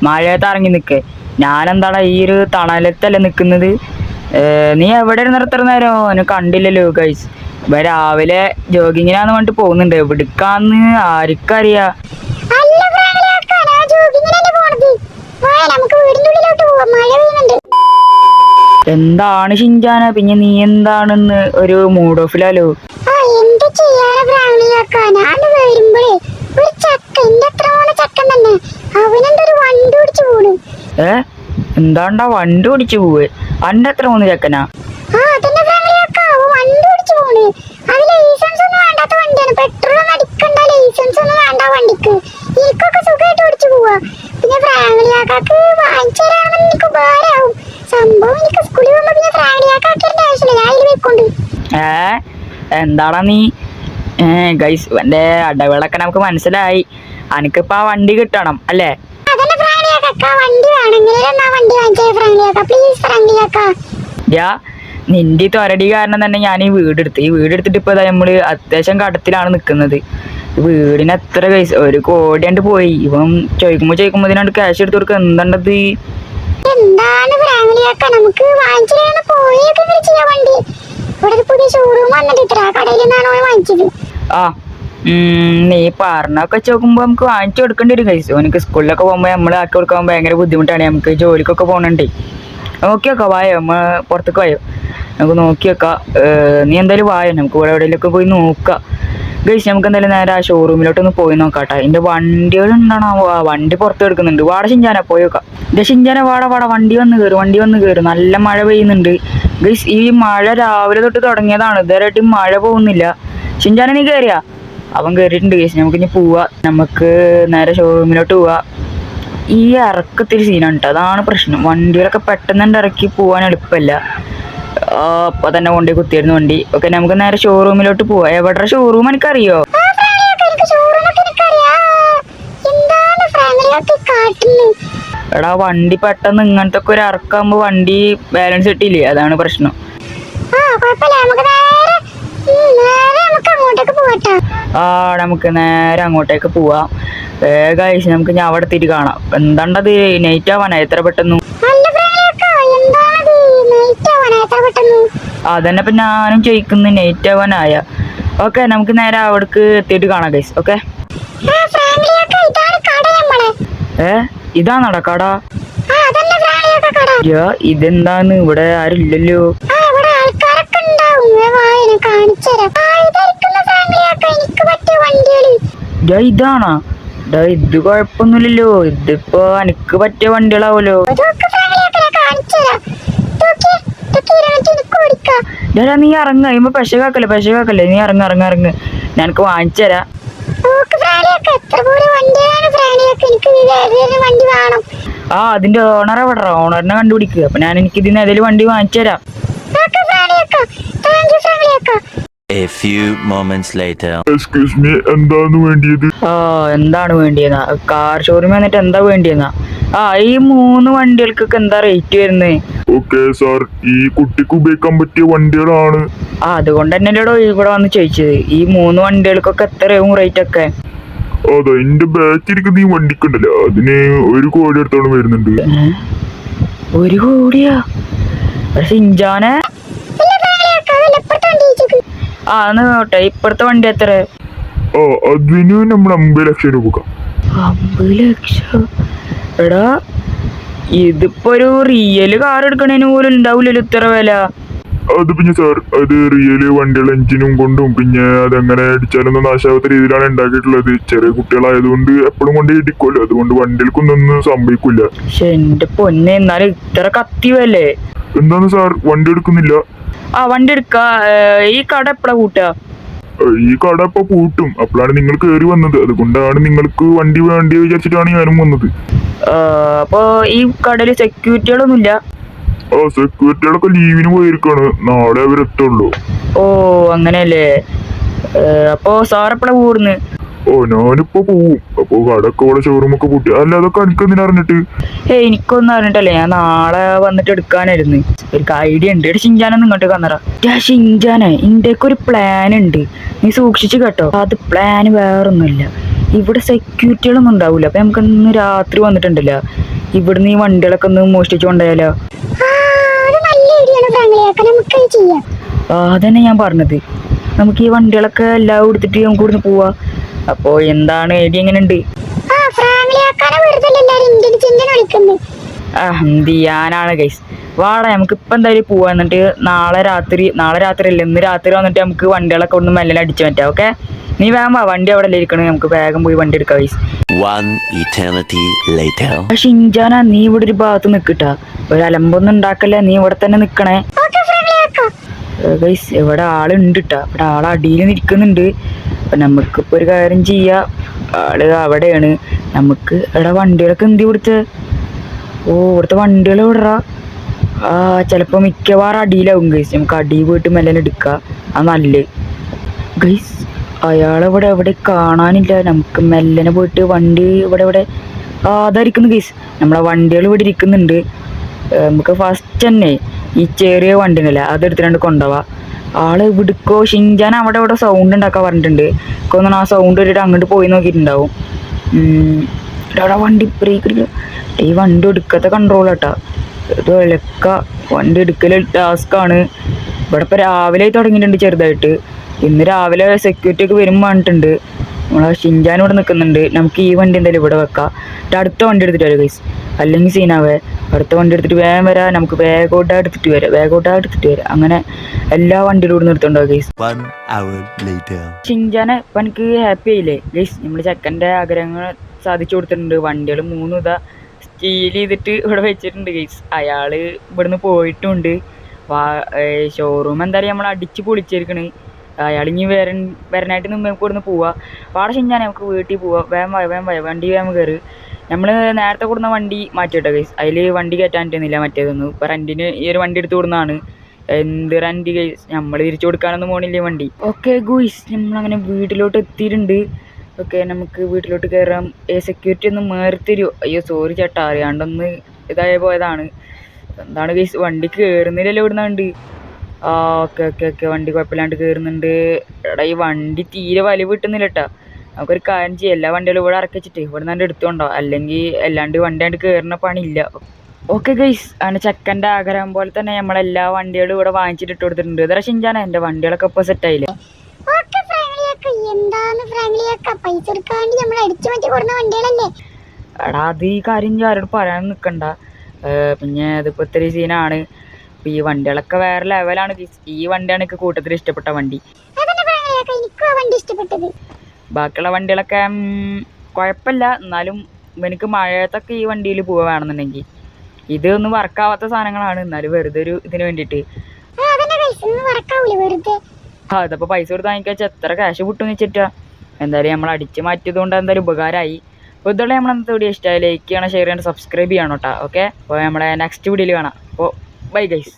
മഴയത്ത് ഇറങ്ങി നിൽക്കേ. ഞാനെന്താടാ ഈ ഒരു തണലത്തല്ലേ നിൽക്കുന്നത്. നീ എവിടെ ഇരുന്ന് ഇത്ര നേരം എന്നെ കണ്ടില്ലല്ലോ ഗൈസ്. ഇപ്പൊ രാവിലെ ജോഗിങ്ങിനാന്ന് പറഞ്ഞിട്ട് പോകുന്നുണ്ട്. എവിടുക്കാന്ന് ആർക്കറിയാ. എന്താണ് ഷിൻജാന, പിന്നെ നീ എന്താണെന്ന് ഒരു മൂഡ് ഓഫിലല്ലോ. എന്താണ്ടാ വണ്ടി ഓടിച്ചു പോവേ? അന്റെ എത്ര മൂന്ന് ചെക്കനാ? എന്താടാ നീ? ഗൈസ് എന്റെ അടവുകളൊക്കെ നമുക്ക് മനസ്സിലായി. അനക്കിപ്പ ആ വണ്ടി കിട്ടണം അല്ലേ? നിന്റെ തൊരടി കാരണം തന്നെ ഞാൻ ഈ വീടെടുത്തിട്ട് ഇപ്പൊ നമ്മള് അത്യാവശ്യം കടത്തിലാണ് നിക്കുന്നത്. വീടിന് എത്ര പൈസ, 1 കോടി കണ്ട് പോയി. ഇവൻ ചോദിക്കുമ്പോ ഇതിനാണ്ട് ക്യാഷ് എടുത്ത് കൊടുക്കുക. എന്താണ്ടത്? നീ പറഞ്ഞൊക്കെ ചോക്കുമ്പോ നമുക്ക് വാങ്ങിച്ചു കൊടുക്കേണ്ടി വരും ഗൈസ്. എനിക്ക് സ്കൂളിലൊക്കെ പോകുമ്പോ നമ്മള് ആക്കി കൊടുക്കാൻ ഭയങ്കര ബുദ്ധിമുട്ടാണ്. നമുക്ക് ജോലിക്കൊക്കെ പോകണുണ്ടേ. നോക്കി വെക്കാം, വായോ നമ്മ പുറത്തേക്ക് വായോ, നമുക്ക് നോക്കി വെക്കാം. നീ എന്തായാലും വായോ, നമുക്ക് ഇവിടെ എവിടെയെങ്കിലൊക്കെ പോയി നോക്കാം ഗൈസ്. നമുക്ക് എന്തായാലും നേരെ ആ ഷോറൂമിലോട്ടൊന്ന് പോയി നോക്കാട്ടെ. എന്റെ വണ്ടികൾ ഉണ്ടാണോ? വണ്ടി പുറത്ത് എടുക്കുന്നുണ്ട്. വാട ഷിൻജാന പോയി നോക്കാം. ഷിൻജാന വാട വണ്ടി വന്ന് കയറും. നല്ല മഴ പെയ്യുന്നുണ്ട് ഗൈസ്. ഈ മഴ രാവിലെ തൊട്ട് തുടങ്ങിയതാണ്, ഇതുവരെയായിട്ട് മഴ പോകുന്നില്ല. ഷിൻജാന നീ കയറിയാ? അവൻ കയറിയിട്ടുണ്ട് ഗൈസ്. നമുക്കിനി പോവാ, നമുക്ക് നേരെ ഷോറൂമിലോട്ട് പോവാ. ഈ ഇറക്കത്തിരി സീനാണ് കേട്ടോ, അതാണ് പ്രശ്നം. വണ്ടികളൊക്കെ പെട്ടെന്ന് ഇറക്കി പോകാൻ എളുപ്പമല്ല. അപ്പൊ തന്നെ കൊണ്ടുപോയി കുത്തിയായിരുന്നു വണ്ടി. ഓക്കെ, നമുക്ക് നേരെ ഷോറൂമിലോട്ട് പോവാ. എവിടെ ഷോറൂം എനിക്കറിയോ? എടാ വണ്ടി പെട്ടെന്ന് ഇങ്ങനത്തെ ഒക്കെ ഒരു ഇറക്കാകുമ്പോ വണ്ടി ബാലൻസ് കിട്ടിയില്ലേ, അതാണ് പ്രശ്നം. നമുക്ക് നേരെ അങ്ങോട്ടേക്ക് പോവാം. ഗൈസ് നമുക്ക് ഞാൻ അവിടെ എത്തിയിട്ട് കാണാം. എന്താണ്ടത് നൈറ്റ് ആവാനാ എത്ര പെട്ടെന്ന്? അതന്നെ ഇപ്പൊ ഞാനും ചോദിക്കുന്നു, നൈറ്റ് ആവാനായ. ഓക്കെ, നമുക്ക് നേരെ അവിടേക്ക് എത്തിയിട്ട് കാണാം ഗൈസ്. ഓക്കെ, ഇതാണോടാ കട? ഇതെന്താന്ന് ഇവിടെ ആരില്ലല്ലോ. ഇതാണോ? ഇത് കൊഴപ്പൊന്നുമില്ലല്ലോ. ഇതിപ്പോ എനിക്ക് പറ്റിയ വണ്ടികളാവല്ലോ. നീ ഇറങ്ങ, ഇപ്പൊ പെശകാക്കല്ലേ, നീ ഇറങ്ങ്, ഞാനക്ക് വാങ്ങിച്ചു തരാം. അതിന്റെ ഓണറെ വിടറ, ഓണറിനെ കണ്ടുപിടിക്കുക. അപ്പൊ ഞാൻ എനിക്ക് ഇതിന് ഏതെങ്കിലും വണ്ടി വാങ്ങിച്ചു തരാം. A few moments later. Excuse me, എന്താണ് വേണ്ടിയത്? എന്താണ് വേണ്ടിയെന്നാ? കാർ ഷോറൂമിൽ വന്നിട്ട് എന്താ വേണ്ടിയെന്നാ? ഈ 3 വണ്ടികൾക്കൊക്കെ എന്താ റേറ്റ് വരുന്നത്? ഓക്കെ സാർ, ഈ കുട്ടിക്ക് ഉപയോഗിക്കാൻ പറ്റിയ വണ്ടികളാണ്. അതുകൊണ്ട് തന്നെയല്ലോ ഇവിടെ വന്ന് ചോദിച്ചത്. ഈ 3 വണ്ടികൾക്കൊക്കെ എത്രയാവും റേറ്റ് ഒക്കെ? അതെ, എന്റെ ബാക്കിരിക്കുന്ന ഈ വണ്ടിക്കുണ്ടല്ലോ, അതിന് 1 കോടി അടുത്തോളം വരുന്നുണ്ട്. 1 കോടിയാ? ഷിൻജാനെ നോട്ടെ, ഇപ്പഴത്തെ വണ്ടി എത്ര? അതിന് നമ്മൾ 50 ലക്ഷം രൂപ. 50 ലക്ഷം? എടാ ഇതിപ്പോ ഒരു റിയല് കാർ എടുക്കണേന് പോലും ഉണ്ടാവില്ലല്ലോ ഇത്ര വില. അത് പിന്നെ സാർ, അത് റിയല് വണ്ടികളുടെ എഞ്ചിനും കൊണ്ടും പിന്നെ അതെങ്ങനെ അടിച്ചാലൊന്നും നാശാവാത്ത രീതിയിലാണ് ഉണ്ടാക്കിയിട്ടുള്ളത്. ചെറിയ കുട്ടികളായതുകൊണ്ട് എപ്പോഴും കൊണ്ട് ഇടിക്കുമല്ലോ, അതുകൊണ്ട് വണ്ടികൾക്കൊന്നും സംഭവിക്കില്ല. പക്ഷെ എന്റെ പൊന്നെ, എന്നാലും ഇത്ര കത്തിവല്ലേ? എന്താണ് സാർ, വണ്ടി എടുക്കുന്നില്ല? വണ്ടി എടുക്ക. ഈ കട എപ്പഴാ കൂട്ടുക? ഈ കട ഇപ്പൊ പൂട്ടും. അപ്പോഴാണ് നിങ്ങൾ കയറി വന്നത്, അതുകൊണ്ടാണ് നിങ്ങൾക്ക് വണ്ടി വിചാരിച്ചിട്ടാണ് ഞാനും വന്നത്. അപ്പൊ ഈ കടയില് സെക്യൂരിറ്റികളൊന്നുമില്ല? സെക്യൂരിറ്റികളൊക്കെ ലീവിന് പോയിരിക്കാണ്, നാളെ അവരെത്തുള്ളൂ. അങ്ങനെയല്ലേ? അപ്പൊ സാറെപ്പഴാ കൂടുന്നത്? ഞാനിപ്പോ പോവും. അപ്പൊ കടക്ക് ഇവിടെ ഷോറൂമൊക്കെ പൂട്ടി. അല്ല, അതൊക്കെ എനിക്കെന്തിനാ അറിഞ്ഞിട്ട്? എനിക്കൊന്നും അറിഞ്ഞിട്ടല്ലേ, ഞാൻ നാളെ വന്നിട്ട് എടുക്കാനായിരുന്നു. ഒരു ഐഡിയ ഉണ്ട്. ഷിൻജാനൊന്നും ഇങ്ങോട്ട് വന്നറ. ഷിൻജാനെ, ഇന്ത്യക്ക് ഒരു പ്ലാൻ ഉണ്ട്, നീ സൂക്ഷിച്ചു കേട്ടോ. അത് പ്ലാൻ വേറൊന്നുമില്ല, ഇവിടെ സെക്യൂരിറ്റികളൊന്നും ഉണ്ടാവില്ല. അപ്പൊ നമുക്ക് ഇന്ന് രാത്രി വന്നിട്ടുണ്ടല്ലോ, ഇവിടുന്ന് ഈ വണ്ടികളൊക്കെ ഒന്ന് മോഷ്ടിച്ചു കൊണ്ടുപോയാലോ? അതന്നെ ഞാൻ പറഞ്ഞത്. നമുക്ക് ഈ വണ്ടികളൊക്കെ എല്ലാം എടുത്തിട്ട് നമുക്ക് ഇവിടുന്ന് പോവാ. അപ്പോ എന്താണ് ഐഡിയ എങ്ങനെയുണ്ട്? എന്ത് ചെയ്യാനാണ് ഗൈസ്. വാടാ നമുക്ക് ഇപ്പൊ എന്തായാലും പോവാ. എന്നിട്ട് നാളെ രാത്രി അല്ല ഇന്ന് രാത്രി വന്നിട്ട് നമുക്ക് വണ്ടികളൊക്കെ ഒന്ന് മെല്ലെ അടിച്ചു മാറ്റാം. ഓക്കെ, നീ വേഗം വാ. വണ്ടി അവിടെ അല്ലേ ഇരിക്കണേ, നമുക്ക് വേഗം പോയി വണ്ടി എടുക്കാം ഗൈസ്. One eternity later. ഷിൻജാനാ, നീ ഇവിടെ ഒരു ഭാഗത്ത് നിക്കട്ടാ. ഒരു അലമ്പൊന്നും ഉണ്ടാക്കല്ലേ, നീ ഇവിടെ തന്നെ നിക്കണേ ഗൈസ്. ഇവിടെ ആളുണ്ട് ട്ടാ. ഇവിടെ ആള് അടിയിൽ നിൽക്കുന്നുണ്ട്. അപ്പൊ നമുക്കിപ്പോ ഒരു കാര്യം ചെയ്യാം. ആള് അവിടെയാണ്. നമുക്ക് ഇവിടെ വണ്ടികളൊക്കെ എന്ത് ഇവിടുത്തെ ഇവിടുത്തെ വണ്ടികൾ വിടറാ. ചിലപ്പോ മിക്കവാറും അടിയിലാവും ഗൈസ്. നമുക്ക് അടിയിൽ പോയിട്ട് മെല്ലെ എടുക്കാം. അത് നല്ലത് ഗൈസ്. അയാളെവിടെ എവിടെ കാണാനില്ല. നമുക്ക് മെല്ലനെ പോയിട്ട് വണ്ടി ഇവിടെ അതായിരിക്കുന്നു ഗൈസ്. നമ്മളെ വണ്ടികൾ ഇവിടെ ഇരിക്കുന്നുണ്ട്. നമുക്ക് ഫസ്റ്റ് തന്നെ ഈ ചെറിയ വണ്ടി ഉണ്ടല്ലേ അതെടുത്തിട്ട് കൊണ്ടുപോവാ. ആള് ഇവിടുക്കോ ഷിൻജാൻ അവിടെ സൗണ്ട് ഉണ്ടാക്കാൻ പറഞ്ഞിട്ടുണ്ട്. ഒന്നും ആ സൗണ്ട് ഇട്ടിട്ട് അങ്ങോട്ട് പോയി നോക്കിയിട്ടുണ്ടാവും. അവിടെ വണ്ടി ബ്രേക്ക്. ഈ വണ്ടി എടുക്കാത്ത കൺട്രോൾ ആട്ടാ. ഇത് വിലക്ക വണ്ടി എടുക്കല് ടാസ്ക്കാണ്. ഇവിടെ ഇപ്പൊ രാവിലെ തുടങ്ങിയിട്ടുണ്ട് ചെറുതായിട്ട്. ഇന്ന് രാവിലെ സെക്യൂരിറ്റി ഒക്കെ വരും പറഞ്ഞിട്ടുണ്ട്. നമ്മളെ ഷിൻജാൻ ഇവിടെ നിൽക്കുന്നുണ്ട്. നമുക്ക് ഈ വണ്ടി എന്തായാലും ഇവിടെ വെക്കാം. അടുത്ത വണ്ടി എടുത്തിട്ട് വരാം ഗൈസ്, അല്ലെങ്കിൽ സീനാവേ. അടുത്ത വണ്ടി എടുത്തിട്ട് വേഗം വരാം. നമുക്ക് വേഗോട്ട എടുത്തിട്ട് വരാം. അങ്ങനെ എല്ലാ വണ്ടിയിലും ഇവിടെ നിർത്തുണ്ടാവും ഗൈസ്. 1 hour later. ഷിൻജാനെ ഇപ്പൊ എനിക്ക് ഹാപ്പി ആയില്ലേ ഗൈസ്. നമ്മള് ചെക്കൻ്റെ ആഗ്രഹങ്ങൾ സാധിച്ചു കൊടുത്തിട്ടുണ്ട്. വണ്ടികൾ 3 ഇതാ സ്റ്റീൽ ചെയ്തിട്ട് ഇവിടെ വെച്ചിട്ടുണ്ട് ഗൈസ്. അയാള് ഇവിടുന്ന് പോയിട്ടുണ്ട്. ഷോറൂം എന്തായാലും നമ്മൾ അടിച്ച് പൊളിച്ചിരിക്കണ്. അയാളിഞ്ഞ് വരാനായിട്ട് നമുക്ക് ഇവിടുന്ന് പോവാ. പാടെ ഷിൻജാനെ നമുക്ക് വീട്ടിൽ പോവാം. വേഗം വണ്ടി വേഗം കയറി. നമ്മൾ നേരത്തെ കൊടുന്ന വണ്ടി മാറ്റിയിട്ടോ ഗൈസ്. അതിൽ വണ്ടി കയറ്റാനിട്ടുന്നില്ല മറ്റേതൊന്നും. ഇപ്പം റെൻറ്റിന് ഈ ഒരു വണ്ടി എടുത്ത് കൊടുക്കുന്നതാണ്. എന്ത് റെൻറ്റ് ഗൈസ്, നമ്മൾ തിരിച്ചു കൊടുക്കാനൊന്നും പോകണില്ലേ വണ്ടി. ഓക്കെ ഗുയ്സ്, നമ്മളങ്ങനെ വീട്ടിലോട്ട് എത്തിയിട്ടുണ്ട്. ഓക്കെ, നമുക്ക് വീട്ടിലോട്ട് കയറാം. സെക്യൂരിറ്റി ഒന്ന് മാറി തരുമോ? അയ്യോ സോറി ചേട്ടാ, അറിയാണ്ടൊന്ന് പോയതാണ്. എന്താണ് ഗൈസ്, വണ്ടി കയറുന്നില്ലല്ലോ ഇവിടുന്ന് വണ്ടി. ഓക്കെ വണ്ടി കുഴപ്പമില്ലാണ്ട് കയറുന്നുണ്ട്. എടാ ഈ വണ്ടി തീരെ വലിവ് കിട്ടുന്നില്ല കേട്ടാ. നമുക്കൊരു കാര്യം ചെയ്യാം, എല്ലാ വണ്ടികളും ഇവിടെ ഇറക്കി വെച്ചിട്ട് ഇവിടെ നിന്ന് എടുത്തോണ്ടോ, അല്ലെങ്കിൽ അല്ലാണ്ട് വണ്ടി ആണ്ട് കയറുന്ന പണിയില്ല. ഓക്കെ ഗൈസ്, അങ്ങനെ ചെക്കൻ്റെ ആഗ്രഹം പോലെ തന്നെ നമ്മളെല്ലാ വണ്ടികളും ഇവിടെ വാങ്ങിച്ചിട്ട് ഇട്ട് കൊടുത്തിട്ടുണ്ട്. ഇതര ഷിൻജാന എൻ്റെ വണ്ടികളൊക്കെ ഇപ്പോൾ സെറ്റായില്ലേ? എടാ അത് ഈ കാര്യം ആരോട് പറയാൻ നിൽക്കണ്ട. പിന്നെ അതിപ്പോൾ ഇത്തിരി സീനാണ്. ഇപ്പം ഈ വണ്ടികളൊക്കെ വേറെ ലെവലാണ്. ഈ വണ്ടിയാണ് എനിക്ക് കൂട്ടത്തിൽ ഇഷ്ടപ്പെട്ട വണ്ടി. ബാക്കിയുള്ള വണ്ടികളൊക്കെ കുഴപ്പമില്ല. എന്നാലും എനിക്ക് മഴയത്തൊക്കെ ഈ വണ്ടിയിൽ പോവുക വേണമെന്നുണ്ടെങ്കിൽ. ഇതൊന്നും വർക്കാവാത്ത സാധനങ്ങളാണ്. എന്നാലും വെറുതെ ഒരു ഇതിന് വേണ്ടിയിട്ട്. അതപ്പോൾ പൈസ കൊടുത്ത് വാങ്ങിക്കാൻ എത്ര ക്യാഷ് കിട്ടുമെന്ന് വെച്ചിട്ടാ. എന്തായാലും നമ്മൾ അടിച്ച് മാറ്റിയത് കൊണ്ട് എന്തായാലും ഉപകാരമായി. അപ്പോൾ ഇതുള്ള നമ്മളെന്താ വീഡിയോ ഇഷ്ടമായി ലൈക്ക് ചെയ്യണം, ഷെയർ ചെയ്യണം, സബ്സ്ക്രൈബ് ചെയ്യണം കേട്ടോ. ഓക്കെ, അപ്പോൾ നമ്മളെ നെക്സ്റ്റ് വീഡിയോയിൽ കാണാം. അപ്പോൾ ബൈ ഗൈസ്.